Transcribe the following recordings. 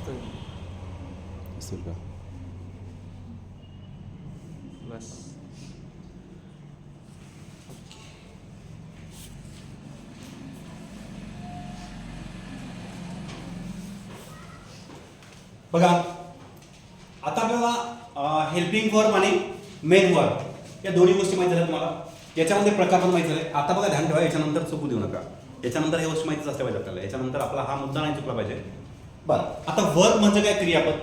असेल का बस. बघा आता आपल्याला हेल्पिंग वर्ब आणि मेन वर्ब या दोन्ही गोष्टी माहिती झाल्या तुम्हाला. याच्यामध्ये प्रकार पण माहिती झाले. आता बघा ध्यान ठेवा, याच्यानंतर चुकू देऊ नका. याच्यानंतर हे गोष्ट माहितीच असल्या पाहिजे आपल्याला. याच्यानंतर आपला हा मुद्दा नाही चुकला पाहिजे. बरं, आता वर्ब म्हणजे काय? क्रियापद.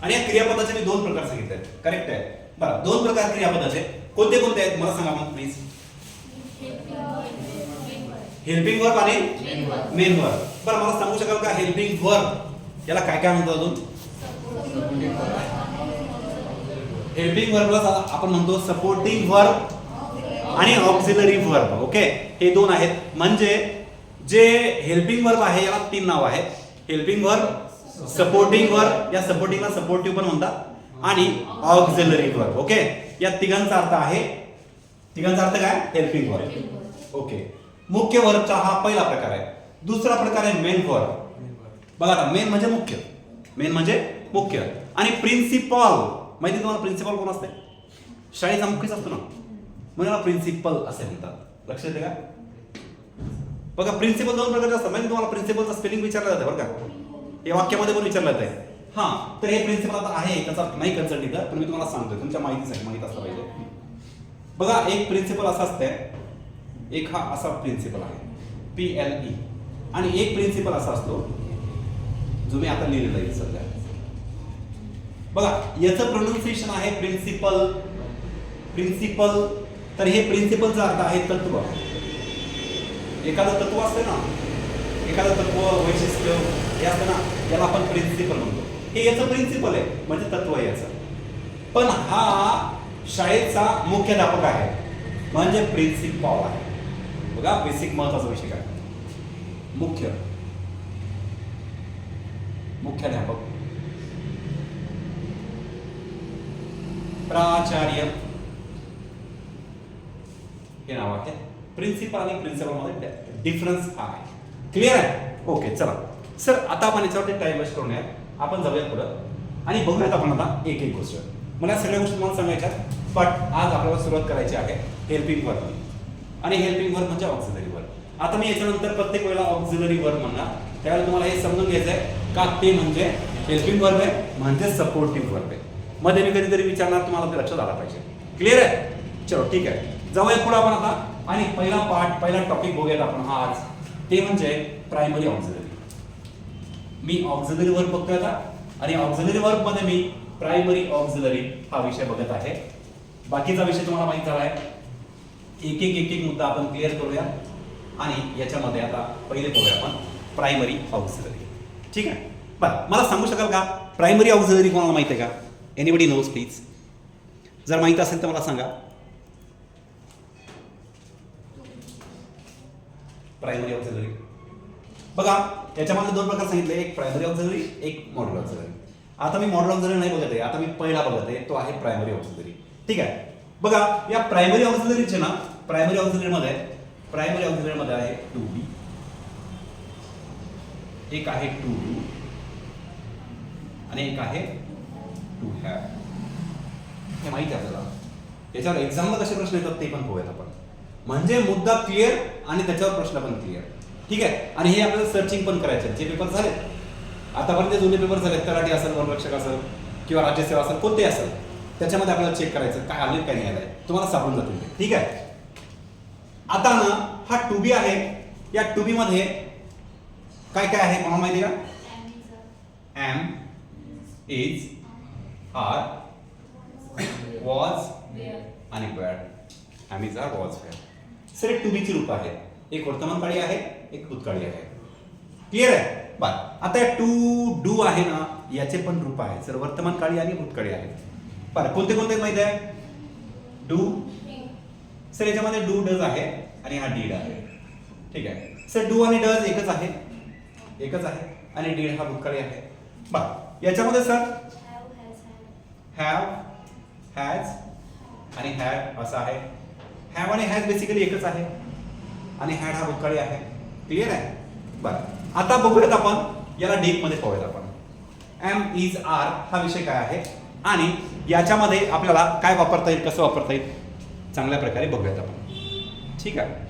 आणि या क्रियापदाचे मी दोन प्रकार सांगितले आहेत. करेक्ट आहे. बरं, दोन प्रकार क्रियापदाचे कोणते कोणते आहेत मला सांगा मग प्लीज. हेल्पिंग वर्ब आणि मेन वर्ब. बरं, मला सांगू शकाल का हेल्पिंग वर्ब याला काय काय म्हणतात अजून? हेल्पिंग वर्बला आपण म्हणतो सपोर्टिंग वर्ब आणि ऑक्झिलरी वर्ब. ओके, हे दोन आहेत. म्हणजे जे हेल्पिंग वर्ब आहे याला तीन नाव आहेत. हेल्पिंग वर्ब, सपोर्टिंग वर्ब, या सपोर्टिंगला सपोर्टिव्ह पण म्हणतात, आणि ऑक्झिलरी वर्ब. ओके, या तिघांचा अर्थ आहे, तिघांचा अर्थ काय? Helping verb. ओके, मुख्य वर्बचा हा पहिला प्रकार आहे. दुसरा प्रकार आहे मेन वर्ब. बघा आता मेन म्हणजे मुख्य, मेन म्हणजे मुख्य. आणि प्रिन्सिपल माहिती तुम्हाला? प्रिन्सिपल कोण असते? शाळेचा मुख्यच असतो ना, म्हणून याला प्रिन्सिपल असे म्हणतात. लक्षात येते का? बघा प्रिन्सिपल दोन प्रकारचे असतात. म्हणजे तुम्हाला प्रिन्सिपलचं स्पेलिंग विचारलं जातं बरं का, या वाक्यामध्ये पण विचारलं जातं. हा, तर हे प्रिन्सिपल आता आहे, त्याचा नाही कन्सल्ट इथं, पण मी तुम्हाला सांगतोय, तुमच्या माहितीसाठी माहित असलं पाहिजे. बघा एक प्रिन्सिपल असा असते, एक हा असा प्रिन्सिपल आहे PLE, आणि एक प्रिन्सिपल असा असतो जो मी आता लिहिलेला आहे सध्या. बघा याचं प्रोनाउन्सिएशन आहे प्रिन्सिपल. प्रिन्सिपल, तर हे प्रिन्सिपलचा अर्थ आहे तत्व. एखादं तत्व असतं ना, एखादं तत्व, वैशिष्ट्य हे असतं ना, याला आपण प्रिन्सिपल म्हणतो. हे याचं प्रिन्सिपल आहे, म्हणजे तत्व आहे याचं. पण हा शाळेचा मुख्याध्यापक आहे, म्हणजे प्रिन्सिपल आहे. बघा बेसिक महत्वाचा विषय काय? मुख्य, मुख्याध्यापक, प्राचार्य हे नाव आहे. प्रिन्सिपल आणि प्रिन्सिपल मध्ये डिफरन्स हा आहे. क्लिअर आहे? ओके, चला सर आता आपण याच्यावरती टाइम वेस्ट करू नये, आपण जाऊया पुढं आणि बघूयात आपण आता एक एक गोष्ट. मला सगळ्या गोष्टी तुम्हाला सांगायच्या, पण आज आपल्याला सुरुवात करायची आहे हेल्पिंग वर्ब, आणि हेल्पिंग वर्ब म्हणजे ऑक्झिलरी वर्ब. आता मी याच्यानंतर प्रत्येक वेळेला ऑक्झिलरी वर्ब म्हणणार, त्यावेळेला तुम्हाला हे समजून घ्यायचं आहे का ते म्हणजे हेल्पिंग वर्ब आहे, म्हणजे सपोर्टिव्ह वर्ब आहे. मध्ये मी कधीतरी विचारणार, तुम्हाला ते लक्षात आला पाहिजे. क्लिअर आहे? चलो ठीक आहे, जाऊया पुढे आपण आता. आणि पहिला पार्ट, पहिला टॉपिक बघूयात आपण हा आज, ते म्हणजे प्रायमरी ऑक्झिलरी. मी ऑक्झिलरी वर्ब बघतोय आता, आणि ऑक्झिलरी वर्ब मध्ये मी प्रायमरी ऑक्झिलरी हा विषय बघत आहे. बाकीचा विषय तुम्हाला माहित झाला आहे. एक एक मुद्दा आपण क्लिअर करूया, आणि याच्यामध्ये आता पहिले बघूया आपण प्रायमरी ऑक्झिलरी. ठीक आहे? बरं, मला सांगू शकाल का प्रायमरी ऑक्झिलरी कोणाला माहिती आहे का? Anybody knows please? जर माहित असेल तर मला सांगा. प्रायमरी ऑक्झिलरी बघा याच्यामध्ये दोन प्रकार सांगितले, एक प्रायमरी ऑक्झिलरी, एक मॉड्यूल ऑक्झिलरी. आता मी मॉड्यूल ऑक्झिलरी नाही बघत आहे, आता मी पहिला बघत आहे, तो आहे प्रायमरी ऑक्झिलरी. ठीक आहे? बघा या प्रायमरी ऑक्झिलरीचे ना, प्रायमरी ऑक्झिलरी मध्ये आहे टू बी, एक आहे टू डू, आणि एक आहे टू हॅव. हे माहिती आहे आपल्याला. याच्यावर एक्झामला कसे प्रश्न येतात ते पण बघूयात आपण. म्हणजे मुद्दा क्लिअर आणि त्याच्यावर प्रश्न पण क्लिअर. ठीक आहे? आणि हे आपल्याला सर्चिंग पण करायचे. जे पेपर झाले आतापर्यंत, जुने पेपर झाले, तलाठी असेल, वनरक्षक असेल, किंवा राज्यसेवा असेल, कोणते असेल, त्याच्यामध्ये आपल्याला चेक करायचं काय आले काय नाही आलंय, तुम्हाला सापडून जातील ते. ठीक आहे? आता ना हा टू बी आहे, या टू बी मध्ये काय काय आहे मला माहिती आहे का? एम, इज, आर, वॉज आणि were. Am, is, are, was, were. सर टू बी ची रूप आहे, एक वर्तमानकाळी आहे, एक भूतकाळी आहे. क्लिअर आहे? बरं, आता टू डू आहे ना, याचे पण रूप आहे सर, वर्तमानकाळी आणि भूतकाळी आहे. बरं, कोणते कोणते माहिती आहे? डू सर, याच्यामध्ये डू डज आहे, आणि हा डीड आहे. ठीक आहे सर, डू आणि डज एकच आहे, आणि डीड हा भूतकाळी आहे. बरं, याच्यामध्ये सर हॅव, हॅज आणि हॅड असं आहे. हॅव आणि हॅज बेसिकली एकच आहे, आणि हॅड हा भूतकाळी आहे. क्लिअर आहे? बरं, आता बघूयात आपण याला डीप मध्ये पाहूयात आपण. एम इज आर हा विषय काय आहे आणि याच्यामध्ये आपल्याला काय वापरता येईल, कसं वापरता येईल, चांगल्या प्रकारे बघूयात आपण. ठीक आहे.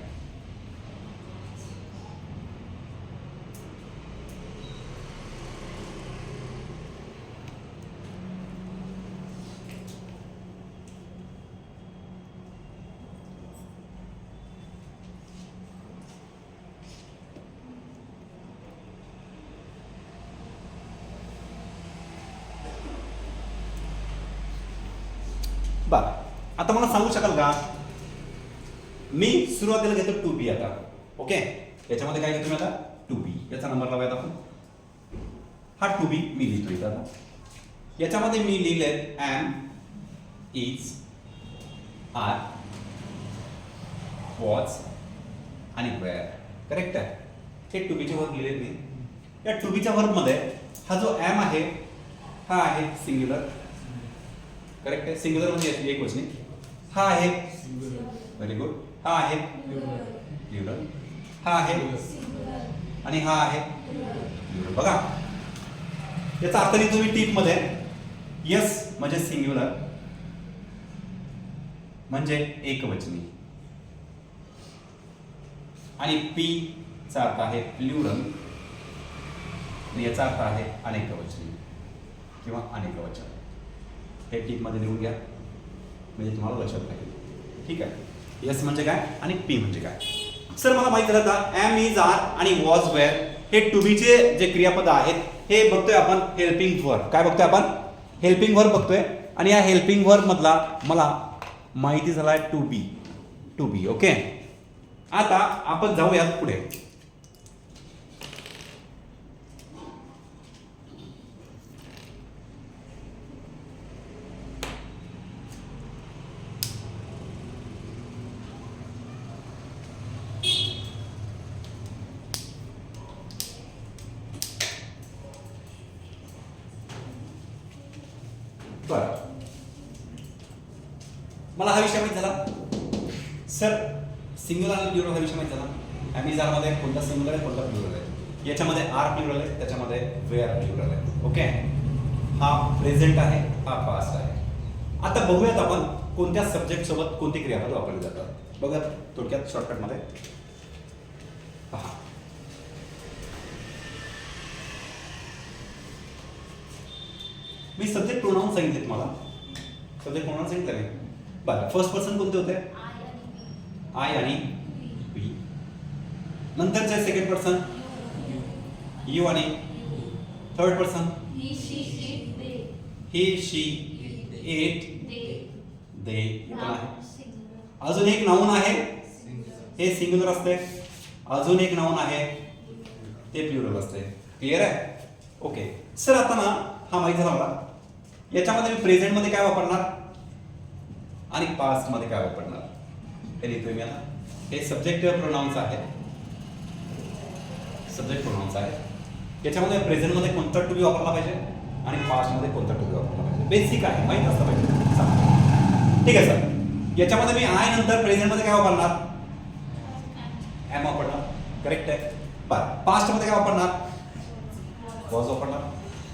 बरं, आता मला सांगू शकाल का, मी सुरुवातीला घेतो टू बी. आता ओके, याच्यामध्ये काय घेतो मी आता टू बी, याचा नंबर लावूयात आपण. हा टू बी मी लिहितो इथं. आता याच्यामध्ये मी लिहिले एम इज आर वॉज आणि वेअर. करेक्ट आहे. हे टू बीचे वर्ब लिहिले मी. या टू बीच्या वर्ब मध्ये हा जो एम आहे हा आहे सिंग्युलर. करेक्ट आहे. सिंग्युलर म्हणजे एक वचनी. हा आहे व्हेरी गुड. हा आहे प्लुरल. हा आहे आणि हा आहे प्लुरल. बघा, याचा अर्थ लिहितो मी टीप मध्ये. यस म्हणजे सिंग्युलर म्हणजे एकवचनी आणि पी चा अर्थ आहे प्लुरल आणि याचा अर्थ आहे अनेकवचनी किंवा अनेकवचन. हे टीप मध्ये लिहून घ्या म्हणजे तुम्हाला लक्षात राहील. ठीक आहे. यस म्हणजे काय आणि पी म्हणजे काय. सर मला माहित झालं का एम इज आर आणि वॉज वेअर हे टू बीचे जे क्रियापद आहेत हे बघतोय आपण हेल्पिंग वर्ब. काय बघतोय आपण? हेल्पिंग वर्ब बघतोय. आणि या हेल्पिंग वर्ब मधला मला माहिती झालाय to be. To be. Okay, आता आपण जाऊयात पुढे. बरं, मला हा विषय माहित झाला. सर सिंग्युलर आणि प्लुरल हा विषय माहित झाला. एमिजार मध्ये कोणता सिंग्युलर आहे कोणता प्लुरल आहे. याच्यामध्ये आर प्लुरल आहे, त्याच्यामध्ये वेअर प्लुरल आहे. ओके, हा प्रेझेंट आहे, हा पास्ट आहे. आता बघूयात आपण कोणत्या सब्जेक्ट सोबत कोणती क्रियापद वापरली जातात. बघा थोडक्यात शॉर्टकट मध्ये पहा. मी सब्जेक्ट प्रोनाउन सांगितले तुम्हाला. सब्जेक्ट प्रोनाउन सांगितलं नाही. बरं, फर्स्ट पर्सन कोणते होते? आय आणि वी. नंतरचे सेकंड पर्सन यू आणि third person he she it they. अजून एक नाऊन आहे, हे सिंग्युलर असते. अजून एक नाऊन आहे ते प्लुरल असते. क्लिअर आहे? ओके सर, आता ना हा माहिती झाला मला. याच्यामध्ये मी प्रेझेंट मध्ये काय वापरणार आणि पास्ट मध्ये काय वापरणार हे लिहितोय मी आता. हे सब्जेक्ट प्रोनाउन्स आहे. सब्जेक्ट प्रोनाउन्स आहे. याच्यामध्ये प्रेझेंट मध्ये कोणता टू बी वापरला पाहिजे आणि पास्ट मध्ये कोणता टू बी वापरला पाहिजे. बेसिक आहे, माहित असतं पाहिजे. ठीक आहे सर. याच्यामध्ये मी आय नंतर प्रेझेंट मध्ये काय वापरणार? एम वापरणार. करेक्ट आहे. बरं, पास्ट मध्ये काय वापरणार? वॉज वापरणार.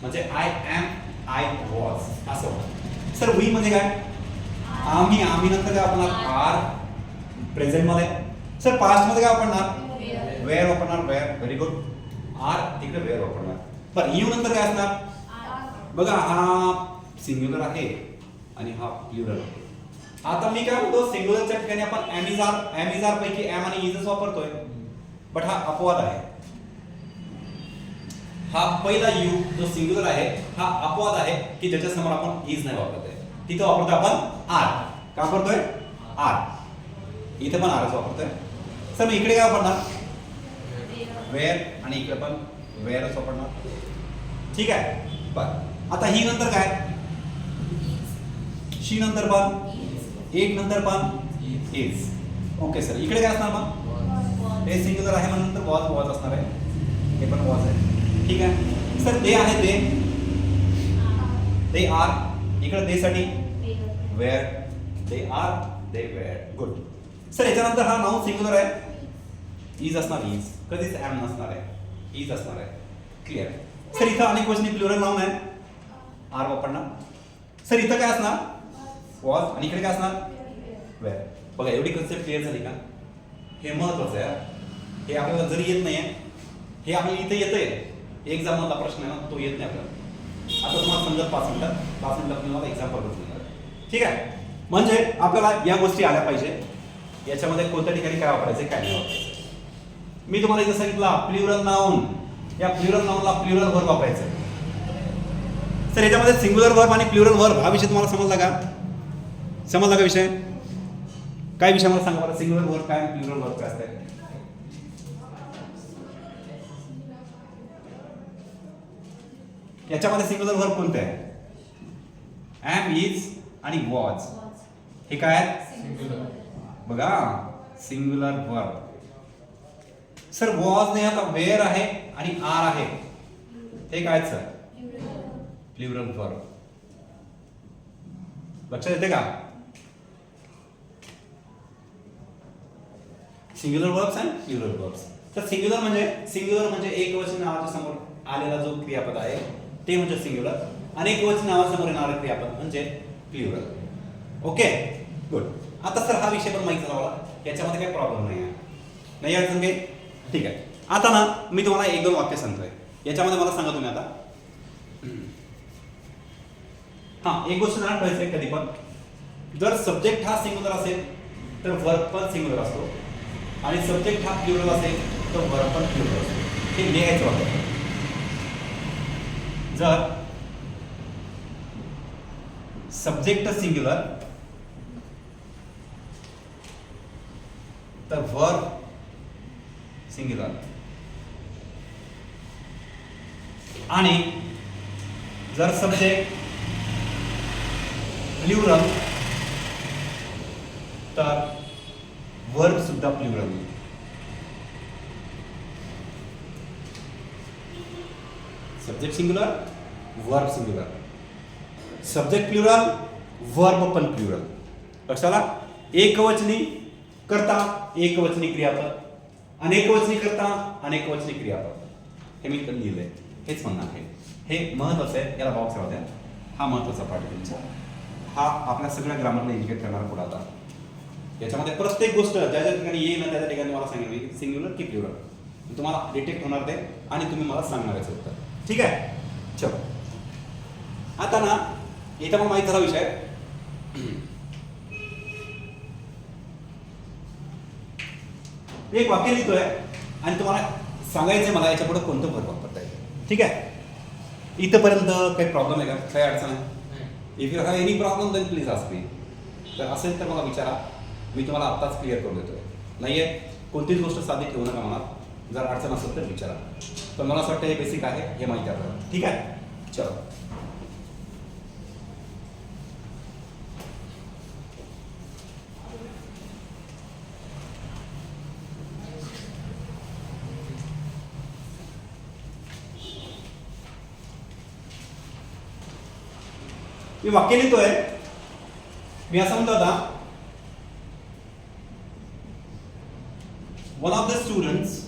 म्हणजे आय एम, आय वॉज असं होतं. सर वी मध्ये काय? आम्ही. आम्ही नंतर काय वापरणार? आर प्रेझेंट मध्ये. सर पास्ट मध्ये काय वापरणार? वेअर वापरणार. वेअर. Very good. आर तिकडे वेअर वापरणार. बरं, यू नंतर काय असणार? बघा हा सिंग्युलर आहे आणि हा प्लुरल आहे. आता मी काय म्हणतो, सिंग्युलरच्या ठिकाणी आपण एमिजार पैकी एम आणि इजच वापरतोय. बट हा अपवाद आहे. हा पहिला यू जो सिंग्युलर आहे हा अपवाद आहे की ज्याच्या समोर आपण इज नाही वापरत आहे. तिथं वापरतो आपण आर. काय वापरतोय? आर. इथे पण आरच वापरतोय. सर मी इकडे काय वापरणार? वेअर आणि इकडे पण वेअरच वापरणार. ठीक आहे. बरं, आता ही नंतर काय? शी नंतर पण, एक नंतर पण इज. ओके सर, इकडे काय असणार मग? हे सिंग्युलर आहे म्हणून नंतर वॉज वॉज असणार आहे. हे पण वॉज आहे. ठीक आहे सर. दे आहे दे आर. इकडे दे साठी were. They are, they were. Good. Sir याच्यानंतर हा नाउन सिंग्युलर आहे. इज असणार. इज कधीच एम नसणार आहे. इज असणार आहे. क्लिअर? सर इथं अनेक वचनी प्लुरल नाउन आहे, आर वापरणार. सर इथं काय असणार, वॉज, आणि इकडे काय असणार, वेअर. बघा एवढी कन्सेप्ट क्लिअर झाली का? हे महत्वाचं आहे. हे आपल्याला जरी येत नाहीये, हे आपल्याला इथे येतंय, एक्झाम मधला प्रश्न आहे ना, तो येत नाही आपल्याला. आता तुम्हाला समजत 5 मिनिटात तुम्हाला एक्झाम्पल बघून. ठीक आहे, म्हणजे आपल्याला या गोष्टी आल्या पाहिजे. याच्यामध्ये कोणत्या ठिकाणी काय वापरायचं, काय नाही वापरायचं. मी तुम्हाला इथं सांगितलं प्लुरल नाउन, या प्लुरल नाउनला प्लुरल व्हर्ब वापरायचं. सर याच्यामध्ये सिंग्युलर व्हर्ब आणि प्लुरल व्हर्ब हा विषय तुम्हाला समजला का? समजला का विषय? काय विषय मला सांगा बरं, सिंग्युलर व्हर्ब काय आणि प्लुरल व्हर्ब काय असते? याच्यामध्ये सिंग्युलर व्हर्ब कोणते आहे? एम, इज आणि वॉज. हे काय आहे? बघा सिंग्युलर व्हर्ब. सर वॉज नाही, आता वेअर आहे आणि आर आहे, हे काय सर? Plural verb. लक्षात येते का? सिंग्युलर व्हर्ब्स आणि प्लुरल व्हर्ब्स. तर सिंग्युलर म्हणजे एकवचन नावाच्या समोर आलेला जो क्रियापद आहे ते म्हणजे सिंग्युलर, आणि एकवचन नावासमोर येणारे क्रियापद म्हणजे प्लुरल. Okay good. आता सर हा विषय पण माहिती झाला मला, याच्यामध्ये काही प्रॉब्लेम नाही आहे, नाही अडचण काही? ठीक आहे. आता ना मी तुम्हाला 1-2 वाक्य सांगतोय, याच्यामध्ये मला सांगा तुम्ही आता. हा एक गोष्ट ना ठेवायचं कधी पण, जर सब्जेक्ट हा सिंग्युलर असेल तर वर्ब पण सिंग्युलर असतो, आणि सब्जेक्ट हा प्लुरल असेल तर वर्ब पण प्लुरल असतो. हे लिहायचं वाटतं. जर सब्जेक्ट सिंग्युलर तर वर्ब सिंग्युलर, आणि जर सब्जेक्ट प्लुरल तर वर्ब सुद्धा plural. Subject singular, verb singular. Subject plural, verb पण प्लुरल. लक्षात आला? एकवचनी करता एकवचनी क्रियापद, अनेकवचनी करता अनेकवचनी क्रियापद. हे मी इकडे लिहिलंय, हेच म्हणणं आहे. हे महत्वाचं आहे, याला बॉक्स राहू द्या. हा महत्वाचा पार्ट आहे तुमचा. हा आपल्या सगळ्या ग्रामरला इंडिकेट करणारा पुढे आता. याच्यामध्ये प्रत्येक गोष्ट ज्या ज्या ठिकाणी येईल ना त्या त्या ठिकाणी मला सांगितलं सिंग्युलर की प्लुरल, तुम्हाला डिटेक्ट होणार ते, आणि तुम्ही मला सांगणार याचं उत्तर. ठीक आहे, चलो. आता ना इथं पण माहित झाला विषय. एक वाक्य लिहितोय आणि तुम्हाला सांगायचंय मला याच्या पुढे कोणतं वर्ब वापरता येईल. ठीक आहे, इथंपर्यंत काही प्रॉब्लेम आहे का? काही अडचण आहे? If you have any problem then please ask me. तर असेल तर मला विचारा, मी तुम्हाला आत्ताच क्लिअर करून देतोय. नाहीये कोणतीच गोष्ट साधी ठेवू नका मनात, जर अडचण असेल तर विचारा. पण मला असं वाटतं हे बेसिक आहे, हे माहिती आहे आपल्याला. ठीक आहे, चलो. मी वाक्य लिहितोय, मी असं म्हणतो आता, one of the students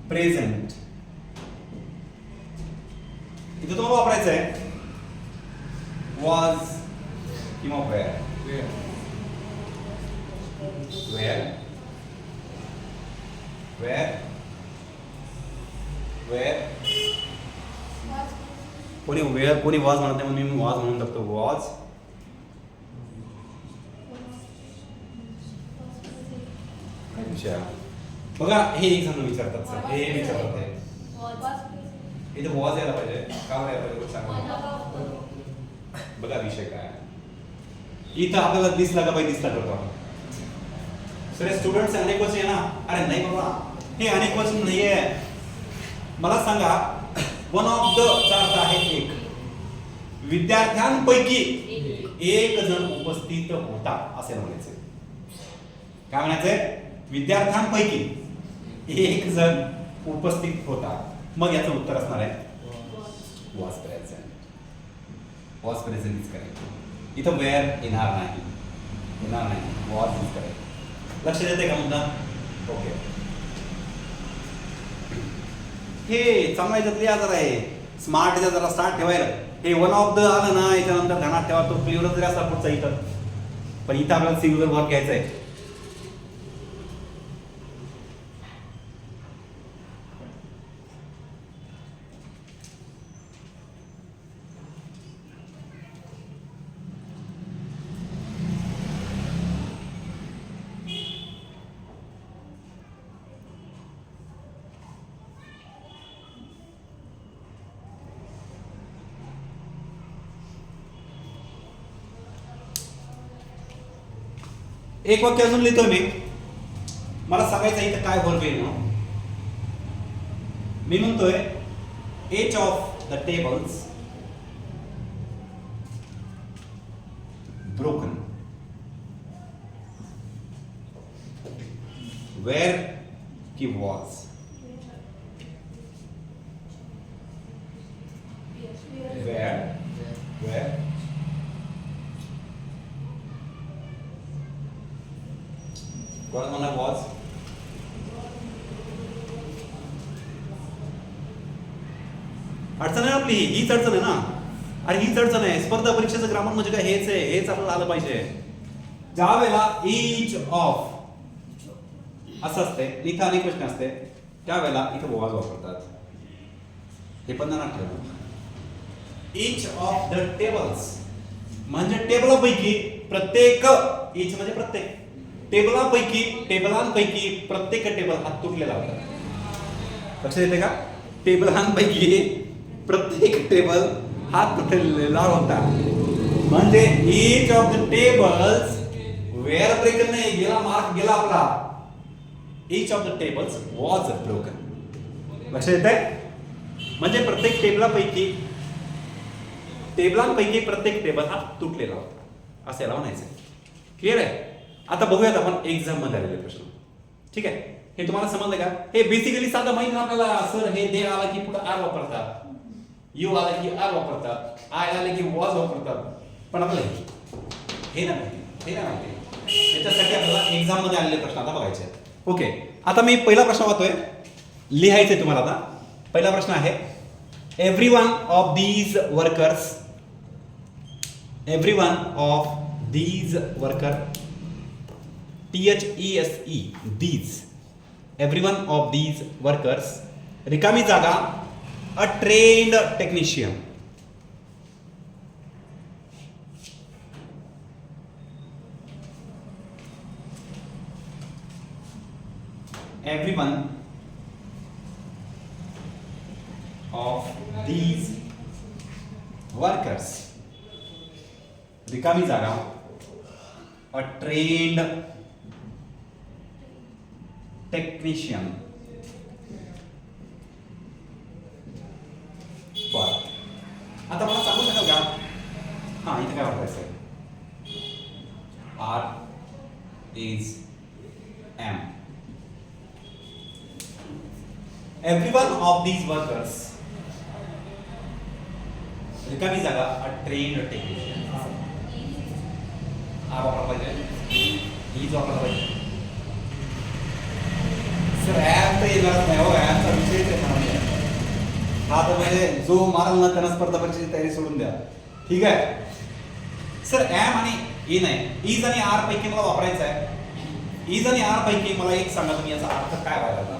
present. इथे तुम्हाला वापरायचं आहे वॉज किंवा वेअर. वेअर वेअर वेअर कोणी वेअर कोणी वॉज म्हणत नाही, म्हणून मी वॉज म्हणून टाकतो. वॉज काय विषय बघा, हे एक जण विचारतात सर, हे विचारतात आहे इथे वॉज यायला पाहिजे, का यायला पाहिजे सांगा बघा विषय काय. इथं आपल्याला दिसला का पाहिजे, दिसला करतो सर. स्टुडंट्स अनेक वचन आहे ना? अरे नाही बाबा, हे अनेक वचन नाहीये. मला सांगा, वन ऑफ द चा अर्थ आहे एक, विद्यार्थ्यांपैकी एक जण उपस्थित होता असे म्हणायचे. काय म्हणायचंय? विद्यार्थ्यांपैकी एक जण उपस्थित होता. मग याचं उत्तर असणार आहे was present. Was present is correct. इथं वेअर येणार नाही, वॉज इज करेक्ट. लक्षात येते का मुद्दा? ओके. हे चांगला याच्यातली आजार आहे. स्मार्ट याचा जरा स्टार्ट ठेवायला. हे वन ऑफ द आलं ना याच्यानंतर ध्यानात ठेवा तो प्लुरल जरी असला पुढचा इथं, पण इथं आपल्याला सिंग्युलर वर्ब घ्यायचा आहे. एक वाक्य अजून लिहितोय मी. मला सांगायचं इथं काय वर्ब येईल म्हणून. मी म्हणतोय each of the tables broken were की वॉज. वेर कोण म्हणा वॉज. अडचण आहे आपली, हीच अडचण आहे ना. अरे हीच अडचण आहे. स्पर्धा परीक्षेचं ग्रामर म्हणजे काय हेच आहे. हेच आपल्याला आलं पाहिजे. ज्या वेळेला ईच ऑफ असं असते, इथं अनेक प्रश्न असते, त्यावेळेला इथं वॉज वापरतात. हे पण ना ठेवा. ईच ऑफ द टेबल्स म्हणजे टेबलापैकी प्रत्येक. ईच म्हणजे प्रत्येक. टेबलांपैकी प्रत्येक टेबल हात तुटलेला होता. लक्षात येते का? टेबलांपैकी प्रत्येक टेबल हात तुटलेला होता. म्हणजे each of the tables were broken नाही गेला, मार्क गेला आपला. Each of the tables was broken. लक्षात येते? म्हणजे प्रत्येक टेबलांपैकी प्रत्येक टेबल हा तुटलेला होता असं याला म्हणायचं. क्लिअर आहे? आता बघूयात आपण एक्झाम मध्ये आलेले प्रश्न. ठीक आहे, हे तुम्हाला समजलं का? हे बेसिकली साधं माहिती ना आपल्याला. सर हे दे आला की पुढे आर वापरतात, यू आला की आर वापरतात, आय आले की वॉज वापरतात. पण आपल्याला हे ना माहिती. त्याच्यासाठी आपल्याला एक्झाम मध्ये आलेले प्रश्न आता बघायचे. ओके, आता मी पहिला प्रश्न वाचतोय, लिहायचंय तुम्हाला. आता पहिला प्रश्न आहे every one of these workers. THESE these. Every one of these workers. रिकामी जागा a trained technician. Every one of these workers. रिकामी जागा a trained टेक्निशियन. बर, आता मला सांगू शकाल का? हा, इथे काय वापरायचं? Are is am. Every one of these workers. रिकामी जागा अ ट्रेन्ड टेक्निशियन. आर वापरला पाहिजे, इज वापरला पाहिजे. सर ऍप तर येणारच नाही हो. ऍपचा विषयच आहे म्हणजे हा. तर म्हणजे जो माराल ना त्यांना स्पर्धा परीक्षेची तयारी सोडून द्या. ठीक आहे सर. एम आणि ए नाही, इज आणि आर पैकी मला वापरायचं आहे. इज आणि आर पैकी मला एक सांगा तुम्ही, याचा अर्थ काय व्हायला?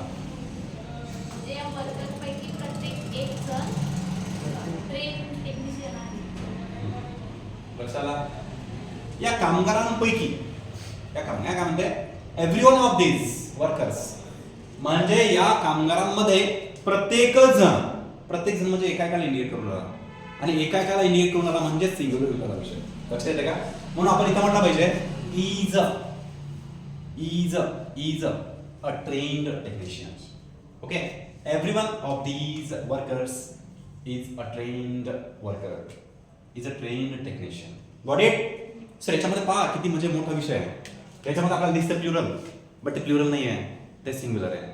लक्षाला? या कामगारांपैकी, या काय म्हणते? Every one of these workers म्हणजे या कामगारांमध्ये प्रत्येक जण म्हणजे एकाएकाला इंडिकेट करून राहिला. आणि एकाएकाला इंडिकेट करून राहिला म्हणजे सिंग्युलर विषय. लक्षात येते का? म्हणून आपण इथं म्हटलं पाहिजे is a trained technician. Okay, every one of these workers is a trained worker, is a trained technician. Got it? Sir याच्यामध्ये पहा किती म्हणजे मोठा विषय आहे. याच्यामध्ये आपल्याला दिसतं प्लुरल, बट ते प्लुरल नाही आहे, ते सिंग्युलर आहे.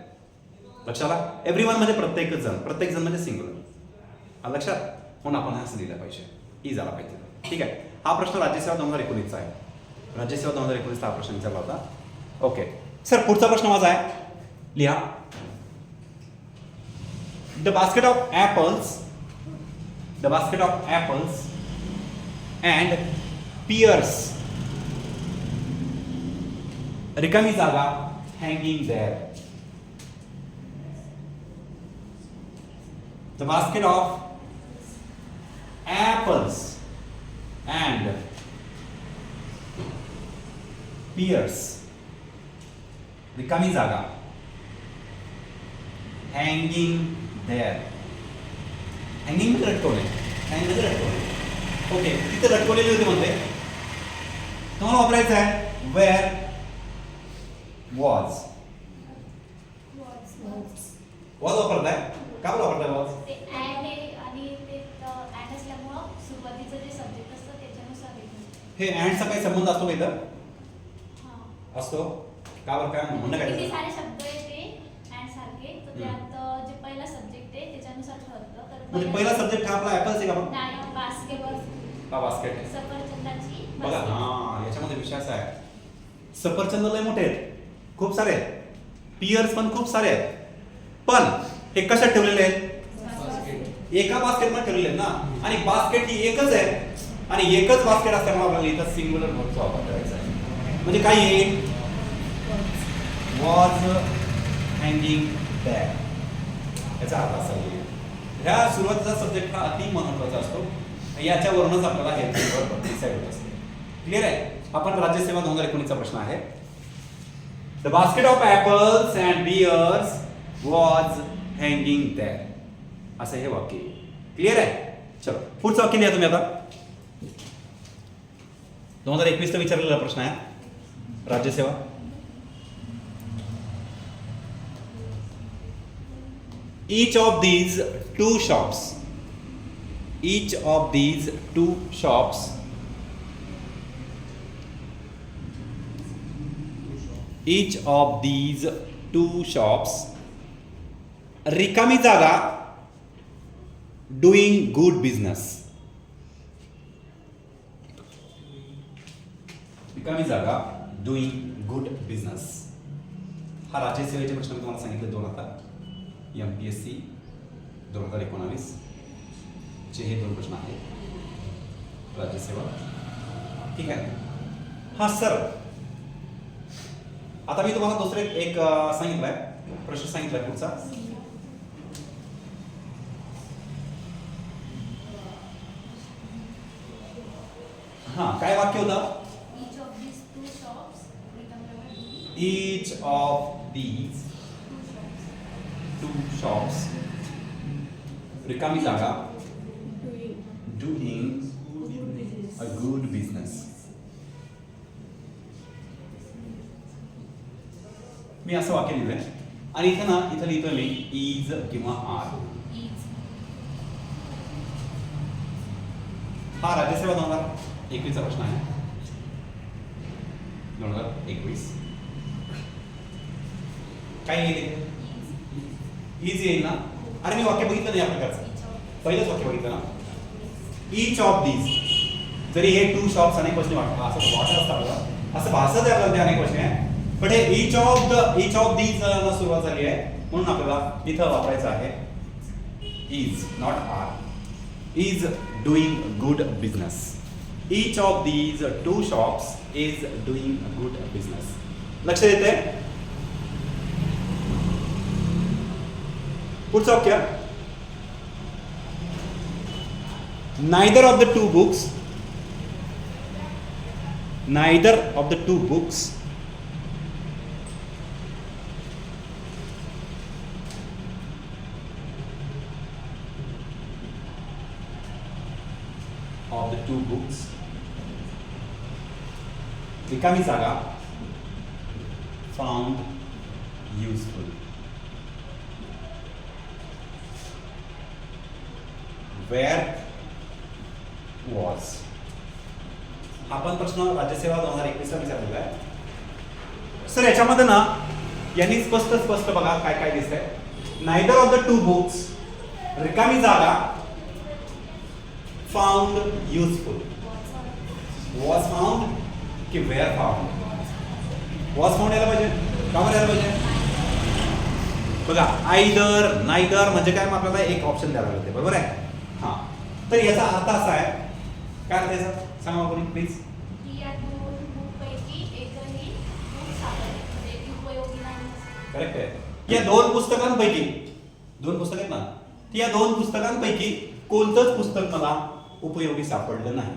लक्षात आला? एव्हरीवन म्हणजे प्रत्येक जण म्हणजे सिंग्युलर. लक्षात? म्हणून आपण असं लिहिलं पाहिजे, इज आला पाहिजे. ठीक आहे, हा प्रश्न राज्यसेवा 2019 चा आहे. राज्यसेवा 2019 हा प्रश्न विचारला होता. ओके सर, पुढचा प्रश्न माझा आहे, लिहा. The basket of apples and pears, रिकामी जागा, hanging there. The basket of apples and pears, रिकामी जागा, हँगिंग देअर. हँगिंग म्हणजे लटकवले, हँगिंग लटकवले. ओके, तिथे लटकवलेली होती म्हणते. तुम्हाला वापरायचं आहे वेअर वॉज. वॉज वापरताय का वापरताय वॉज? ते ॲड आहे आणि ते ॲड असल्यामुळं सुरुवातीचं जे सब्जेक्ट असतं त्याच्यानुसार येतं. हे अँडचा काही संबंध असतो का इथं? हां. असतो का? बरं काय म्हणणं काय किती त्याचं? सारे शब्द आहे ते ॲड सारखे, तर त्यात जे पहिला सब्जेक्ट आहे त्याच्यानुसार ठरतं. तर म्हणजे पहिला सब्जेक्ट हा आपला ॲपल्स आहे का? आपण नाही, बास्केटबॉल, हा बास्केट आहे. सफरचंदाची बघा basket. हा, याच्यामध्ये विषय असा आहे, सफरचंद लय मोठे आहेत, खूप सारे आहेत, पियर्स पण खूप सारे आहेत, पण हे कशात ठेवलेले आहेत? एका बास्केटमध्ये ठेवलेले आहेत ना. आणि बास्केट ही एकच आहे आणि एकच बास्केट असल्यामुळे आपल्याला इथं सिंग्युलर वर्बचा वापर करायचा आहे. म्हणजे काय येईल? Was hanging there. याचा अर्थ असा येईल. ह्या सुरुवातीचा सब्जेक्ट हा अति महत्त्वाचा असतो. याच्यावरूनच आपल्याला हे डिसाईड होत असते. क्लिअर आहे? आपण राज्यसेवा 2019 चा प्रश्न आहे. The basket of apples and pears was hanging there, असं हे वाक्य. क्लिअर आहे? चलो पुढचं वाक्य लिहा तुम्ही आता. 2021 ला विचारलेला प्रश्न आहे राज्यसेवा. Each of these two shops रिकामी जागा, डुईंग गुड बिझनेस. रिकामी जागा, डुईंग गुड बिझनेस. हा राज्यसेवेचे प्रश्न मी तुम्हाला सांगितले दोन. आता MPSC 2019 चे हे दोन प्रश्न आहेत राज्यसेवा. ठीक आहे. हा सर, आता मी तुम्हाला दुसरे एक सांगितलंय प्रश्न सांगितलाय पुढचा. हा काय वाक्य होतं? Each of these two each of these two shops shops, रिकामी जागा, doing a good business. मी असं वाक्य लिहिलंय आणि इथं ना, इथं लिहितो मी इज किंवा आर. is हा राज्यसेवा 2021 चा प्रश्न आहे. 2021 काय येईल? इज येईल ना. अरे मी वाक्य बघितलं नाही या प्रकारचं, पहिलंच वाक्य बघितलं ना. ईच ऑफ दीज, जरी हे टू शॉप्स अनेक क्वेश्चन वाटतं असं वाटत असतं, असं भासत आहे आपल्याला ते अनेक क्वेश्चन आहे, पण हे ईच ऑफ दीज सुरुवात झाली आहे म्हणून आपल्याला इथं वापरायचं आहे is, not are. Is doing good business. Each of these two shops is doing good business. लक्ष देते? पुढचं वाक्य, neither of the two books रिकामी जागा found useful. Where was, हा पण प्रश्न राज्यसेवा 2021 ला विचारलेला आहे. सर याच्यामध्ये ना यांनी स्पष्ट बघा काय काय दिसतंय. Neither of the two books, रिकामी जागा, फाउंड युजफुल. वॉज फाउंड की वेअर फाउंड? वॉज फाउंड यायला पाहिजे, का बरं यायला पाहिजे? बघा आयदर नायदर म्हणजे काय, मग आपल्याला एक ऑप्शन द्यायला लागते, बरोबर आहे. हा, तर याचा अर्थ असा आहे, काय अर्थ याचा सांगा कोणी प्लीज. की या दोन बुकपैकी एकही बुक सापडले म्हणजे ती उपयोगी नाही. करेक्ट आहे. या दोन पुस्तकांपैकी, दोन पुस्तक आहेत ना, ती या दोन पुस्तकांपैकी कोणतंच पुस्तक मला उपयोगी सापडलं नाही.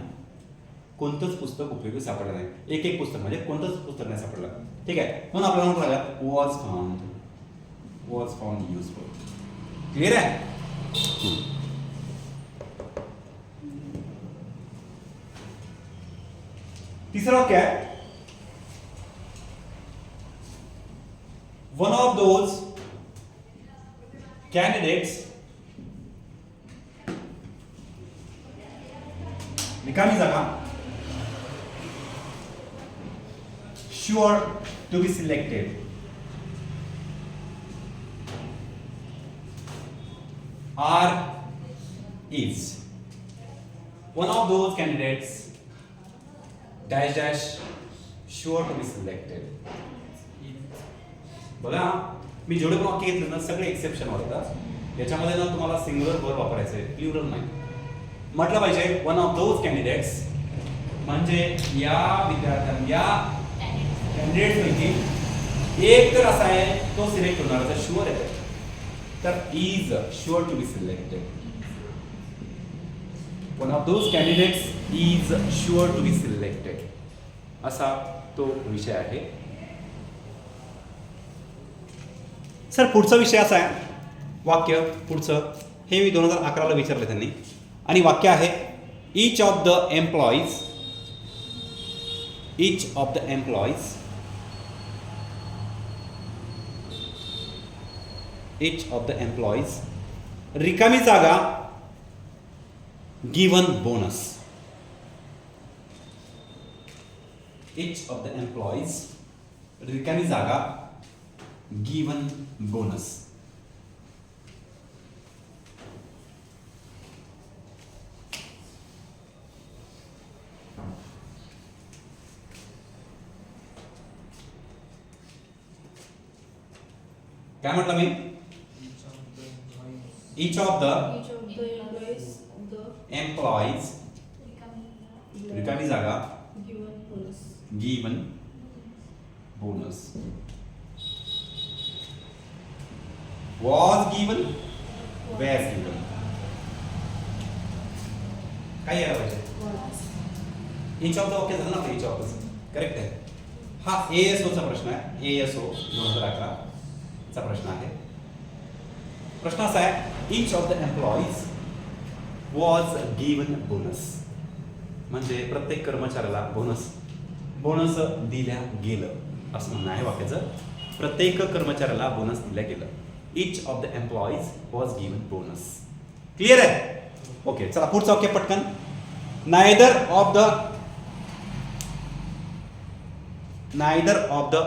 कोणतंच पुस्तक उपयोगी सापडलं नाही. एक एक पुस्तक म्हणजे कोणतंच पुस्तक नाही सापडलं. ठीक आहे, म्हणून आपल्याला म्हटलं लागलं वॉज फाउंड युजफुल. क्लिअर आहे. तिसरं वाक्य आहे, वन ऑफ दोज कॅन्डिडेट्स रिकामी जागा sure to be selected are is one of those candidates dash dash sure to be selected. बघा मी जेवढे पण वाक्य घेतले ना सगळे एक्सेप्शन होतात. याच्यामध्ये ना तुम्हाला सिंग्युलर वर्ब वापरायचं आहे, प्लुरल नाही. म्हटलं पाहिजे वन ऑफ दोज कॅन्डिडेट्स म्हणजे या विद्यार्थ्यांना कॅन्डिडेट पैकी एक तर असा आहे तो सिलेक्ट होणार, तर शुअर आहे, तर is sure to be selected. One of those candidates is sure to be selected असा तो विषय आहे. सर पुढचा विषय असा आहे, वाक्य पुढचं हे मी 2011ला विचारलं त्यांनी, आणि वाक्य आहे each of the employees रिकामी जागा given bonus. each of the employees रिकामी जागा given bonus. काय म्हटलं मी, each of the employees रिकामी जागा given bonus was given were given. काय यायला पाहिजे, each of the वाक्य झालं ना, each of the करेक्ट आहे. हा ASO चा प्रश्न आहे, ASO 2011 चा प्रश्न आहे. प्रश्न असा आहे each of the employees was given bonus म्हणजे प्रत्येक कर्मचाऱ्याला बोनस दिल्या गेलं असं म्हणणं आहे वाक्याचं. प्रत्येक कर्मचाऱ्याला बोनस दिल्या गेलं. each of the employees was given bonus. Clear आहे. ओके, चला पुढचं वाक्य पटकन. neither of the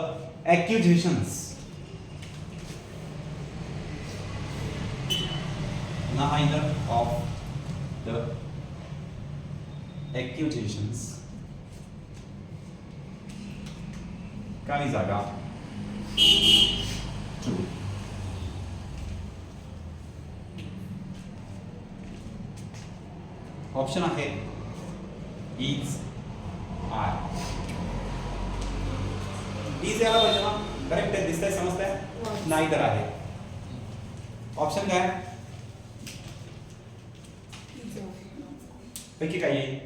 accusations काळी जागा ट्रू. ऑप्शन आहे इज आर. इज यायला पाहिजे ना, करेक्ट आहे, दिसतंय, समजतंय. नाहीतर आहे. ऑप्शन काय पैकी काय आहे,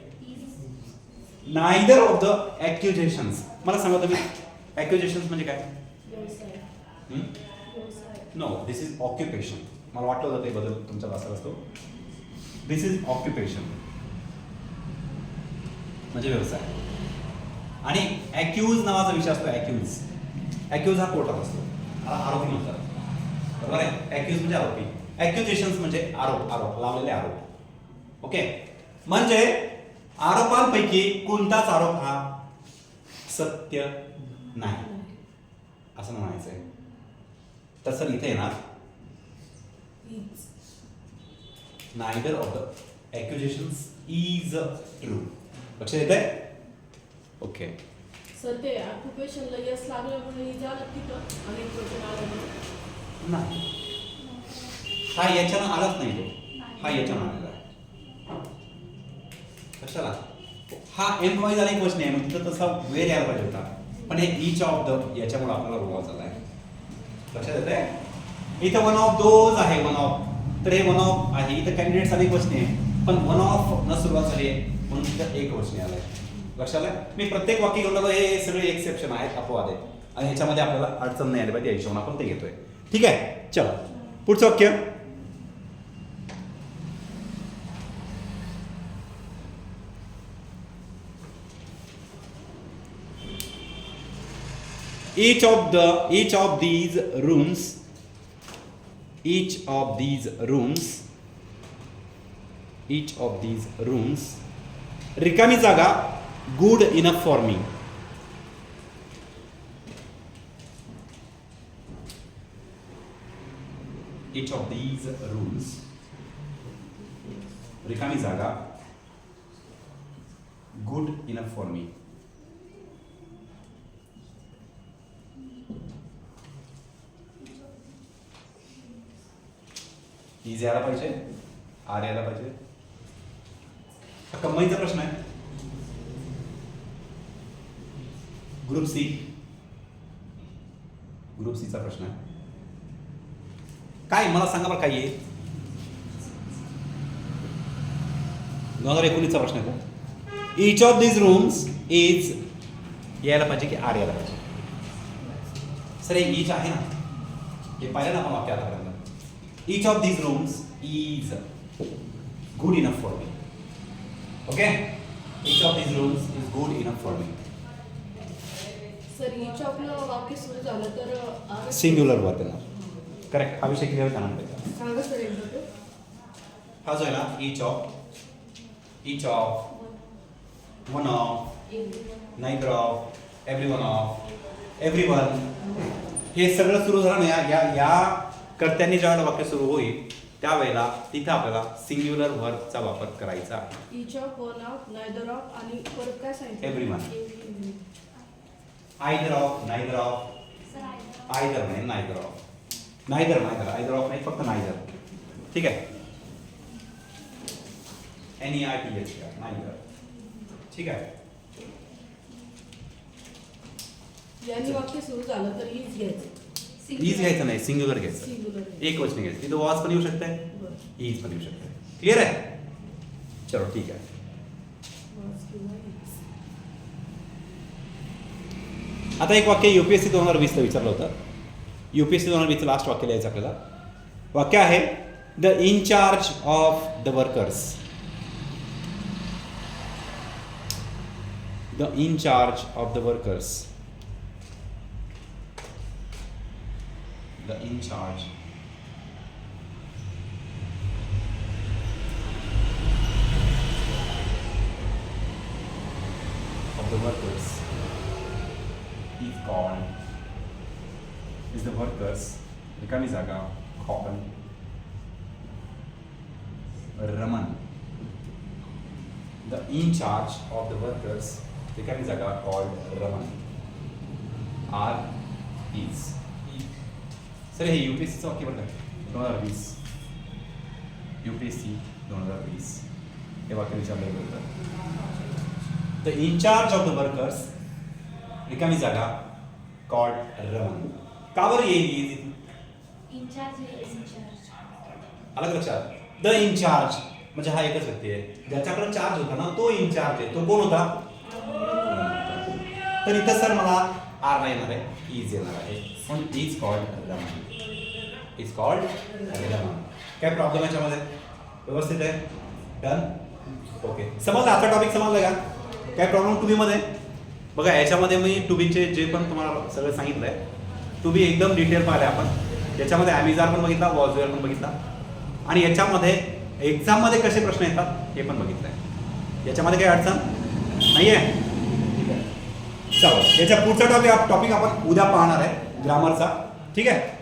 नायदर ऑफ द ॲक्युजेशन्स. मला सांगा तुम्ही ॲक्युजेशन्स म्हणजे काय. No, this is occupation. मला वाटलं होतं ते बदल तुमच्या भाषेत असतो. दिस इज ऑक्युपेशन म्हणजे व्यवसाय. आणि ॲक्यूज नावाचा विषय असतो. ॲक्यूज हा कोर्टात असतो, आरोपी म्हणतात, बरोबर आहे. ॲक्यूज म्हणजे आरोपी, ॲक्युजेशन्स म्हणजे आरोप लावलेले आरोप. ओके, म्हणजे आरोपांपैकी कोणताच आरोप हा सत्य नाही असं म्हणायचं आहे. तसं इथे येणार neither of the accusations is true. लक्षात येतंय. ओके सर ते ऑक्युपेशनला यस लागल्यामुळे झालं तिथं आणि क्वेश्चन आलं नाही, हा याच्यानं आलाच नाही तो, हा याच्यानं आलेला आहे. कशाला? हा एम्प्लॉई झाला एक क्वेश्चन आहे, मग तिथं तसा वेळ यायला पाहिजे होता, पण हे ईच ऑफ द याच्यामुळे आपल्याला रोवा झाला आहे. लक्षात येतंय? इथं वन ऑफ दोज आहे, वन ऑफ, तर हे वन ऑफ आहे. इथं कॅन्डिडेट्स आधी क्वेश्चन आहे, पण वन ऑफ न सुरुवात झाली आहे म्हणून तिथं एक क्वेश्चन आलाय. लक्षात आलं? मी प्रत्येक वाक्य घेऊन आलो, हे सगळे एक्सेप्शन आहेत, अपवाद आहेत, आणि ह्याच्यामध्ये आपल्याला अडचण नाही आली पाहिजे, या हिशोबाने आपण ते घेतोय. ठीक आहे, चला पुढचं वाक्य. each of these rooms रिकामी जागा good enough for me. each of these rooms रिकामी जागा good enough for me. Is यायला पाहिजे, आर यायला पाहिजे. हा कंबाईनचा प्रश्न आहे. ग्रुप सीचा प्रश्न आहे. काय मला सांगा बरं, काय आहे? 2019चा प्रश्न आहे तो. Each of these rooms is यायला पाहिजे की आर यायला पाहिजे? सर हे ईच आहे ना, हे पाहिलं ना आपण वाक्य आतापर्यंत. Each of these rooms is good enough for me. Okay? Each of these rooms is good enough for me. Sir each of ला वाक्य सुरू झालं तर सिंग्युलर वर्ब येणार. करेक्ट. हा विषय क्लिअर करणार पाहिजे. सांगा सर एकदा. हा जो आहे ना, each of, one of, neither of, everyone of, everyone, हे सगळं सुरू झालं ना, या कर्त्यांनी ज्यावेळेला वाक्य सुरू होईल त्यावेळेला तिथे आपल्याला सिंग्युलर वर्बचा वापर करायचा आहे. each of, one of, neither of आणि परत काय सांगितलं? Everyone. either of, neither of, either नाही, neither of, neither of नाही, फक्त neither. ठीक आहे, NEITH, neither. ठीक आहे. यांनी वाक्य सुरू झालं तर इज घ्यायचं. इज घ्यायचं नाही, सिंग्युलर घ्यायचं. सिंग्युलर एक वचन घ्यायचं. तिथं वॉज पण येऊ शकते, इज पण येऊ शकते. क्लिअर आहे? चलो ठीक आहे. आता एक वाक्य UPSC 2020 ला विचारलं होतं. UPSC 2020 लास्ट वाक्य लिहायचं आपल्याला. वाक्य आहे the in charge of the workers. The in charge of the workers. The in charge of the workers is the workers रिकामी जागा called Raman. The in charge of the workers रिकामी जागा called Raman are is. Sir हे UPSC चं वाक्य बरं का, 2020 UPSC 2020 हे वाक्य विचारलं होतं. The in charge of the workers रिकामी जागा कॉल्ड रमन. का बरं येईल? अलग लक्षात. द इनचार्ज म्हणजे हा एकच व्यक्ती आहे, ज्याच्याकडे चार्ज होता ना तो इनचार्ज आहे. तो कोण होता? तर इथं सर मला आर नाही येणार आहे, इज येणार आहे. पण is called Raman. Is called Raman. काय प्रॉब्लेम याच्यामध्ये? व्यवस्थित आहे? डन? ओके. समजलं? आता टॉपिक समजलं का? काय प्रॉब्लेम टू बी मध्ये? बघा याच्यामध्ये मी टू बीचे जे पण तुम्हाला सगळं सांगितलंय, टू बी एकदम डिटेल पाहिले आपण. याच्यामध्ये ॲमिजार पण बघितला, वॉजवेअर पण बघितला, आणि याच्यामध्ये एक्झाममध्ये कसे प्रश्न येतात हे पण बघितलंय. याच्यामध्ये काही अडचण नाही आहे? चला, याच्या पुढचा टॉपिक आपण उद्या पाहणार आहे, ग्रामरचा. ठीक आहे.